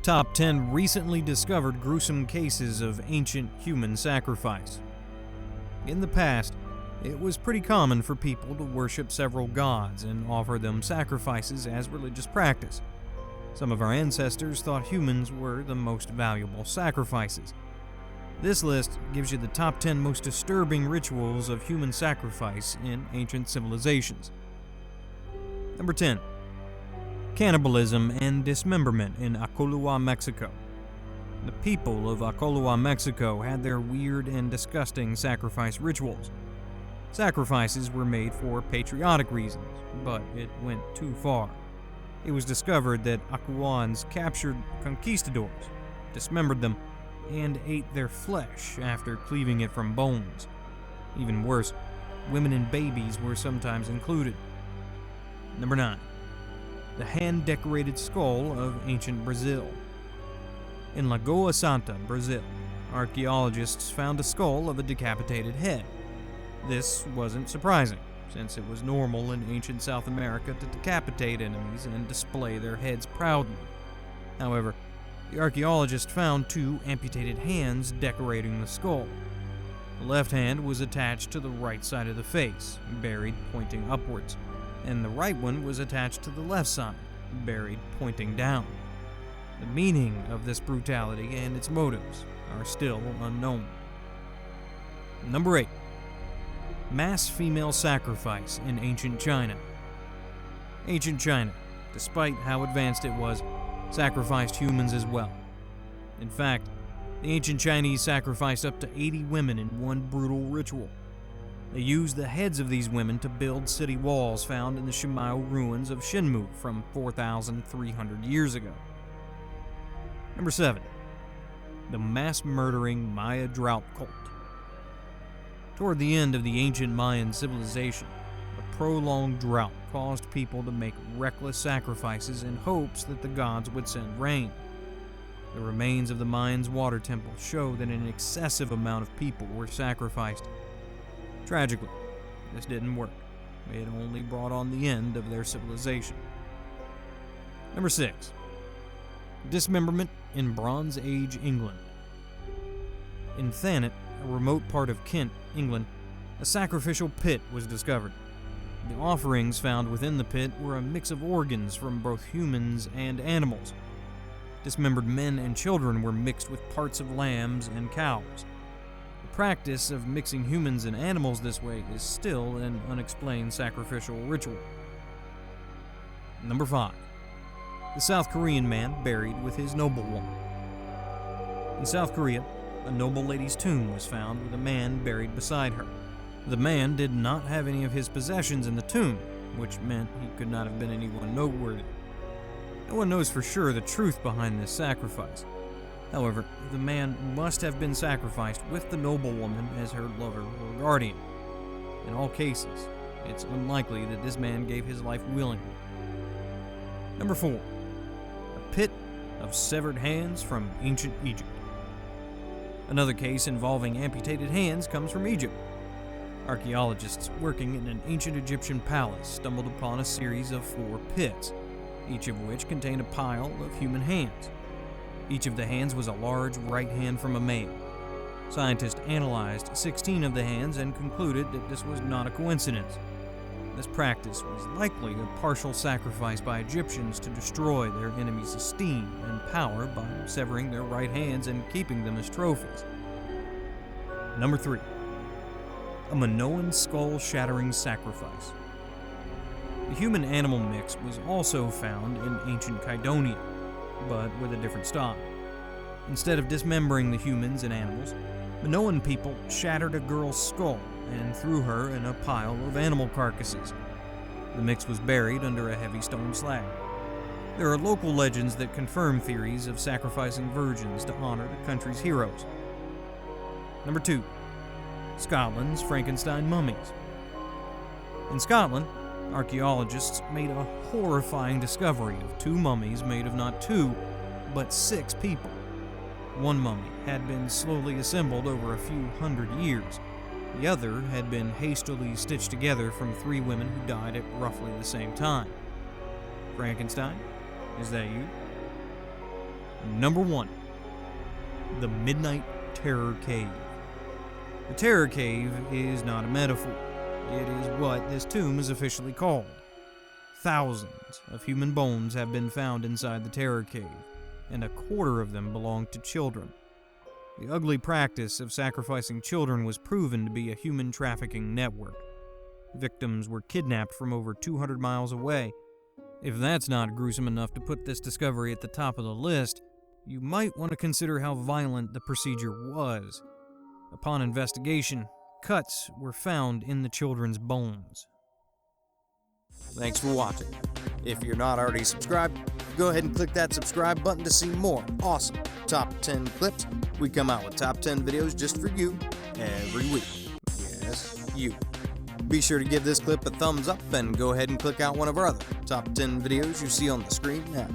Top 10 recently discovered gruesome cases of ancient human sacrifice. In the past, it was pretty common for people to worship several gods and offer them sacrifices as religious practice. Some of our ancestors thought humans were the most valuable sacrifices. This list gives you the top 10 most disturbing rituals of human sacrifice in ancient civilizations. Number 10. Cannibalism and dismemberment in Acolhua, Mexico. The people of Acolhua, Mexico had their weird and disgusting sacrifice rituals. Sacrifices were made for patriotic reasons, but it went too far. It was discovered that Acolhuans captured conquistadors, dismembered them, and ate their flesh after cleaving it from bones. Even worse, women and babies were sometimes included. Number 9. The hand-decorated skull of ancient Brazil. In Lagoa Santa, Brazil, archaeologists found a skull of a decapitated head. This wasn't surprising, since it was normal in ancient South America to decapitate enemies and display their heads proudly. However, the archaeologist found 2 amputated hands decorating the skull. The left hand was attached to the right side of the face, buried pointing upwards, and the right one was attached to the left side, buried pointing down. The meaning of this brutality and its motives are still unknown. Number 8. Mass female sacrifice in ancient China. Ancient China, despite how advanced it was, sacrificed humans as well. In fact, the ancient Chinese sacrificed up to 80 women in one brutal ritual. They used the heads of these women to build city walls found in the Shimao ruins of Shinmu from 4,300 years ago. Number 7. The mass-murdering Maya Drought cult. Toward the end of the ancient Mayan civilization, a prolonged drought caused people to make reckless sacrifices in hopes that the gods would send rain. The remains of the Mayans' water temple show that an excessive amount of people were sacrificed. Tragically, this didn't work. It only brought on the end of their civilization. Number 6. Dismemberment in Bronze Age England. In Thanet, a remote part of Kent, England, a sacrificial pit was discovered. The offerings found within the pit were a mix of organs from both humans and animals. Dismembered men and children were mixed with parts of lambs and cows. The practice of mixing humans and animals this way is still an unexplained sacrificial ritual. Number 5. The South Korean man buried with his noblewoman. In South Korea, a noble lady's tomb was found with a man buried beside her. The man did not have any of his possessions in the tomb, which meant he could not have been anyone noteworthy. No one knows for sure the truth behind this sacrifice. However, the man must have been sacrificed with the noblewoman as her lover or guardian. In all cases, it's unlikely that this man gave his life willingly. Number 4. A pit of severed hands from ancient Egypt. Another case involving amputated hands comes from Egypt. Archaeologists working in an ancient Egyptian palace stumbled upon a series of 4 pits, each of which contained a pile of human hands. Each of the hands was a large right hand from a male. Scientists analyzed 16 of the hands and concluded that this was not a coincidence. This practice was likely a partial sacrifice by Egyptians to destroy their enemies' esteem and power by severing their right hands and keeping them as trophies. Number 3. A Minoan skull-shattering sacrifice. The human-animal mix was also found in ancient Kydonia, but with a different style. Instead of dismembering the humans and animals, Minoan people shattered a girl's skull and threw her in a pile of animal carcasses. The mix was buried under a heavy stone slab. There are local legends that confirm theories of sacrificing virgins to honor the country's heroes. Number 2. Scotland's Frankenstein mummies. In Scotland, archaeologists made a horrifying discovery of 2 mummies made of not 2, but 6 people. One mummy had been slowly assembled over a few hundred years. The other had been hastily stitched together from 3 women who died at roughly the same time. Frankenstein? Is that you? Number 1. The Midnight Terror Cave. The Terror Cave is not a metaphor. It is what this tomb is officially called. Thousands of human bones have been found inside the Terror Cave, and a quarter of them belong to children. The ugly practice of sacrificing children was proven to be a human trafficking network. Victims were kidnapped from over 200 miles away. If that's not gruesome enough to put this discovery at the top of the list, you might want to consider how violent the procedure was. Upon investigation, cuts were found in the children's bones. Thanks for watching. If you're not already subscribed, go ahead and click that subscribe button to see more awesome top 10 clips. We come out with top 10 videos just for you every week. Yes, you. Be sure to give this clip a thumbs up and go ahead and click out one of our other top 10 videos you see on the screen now.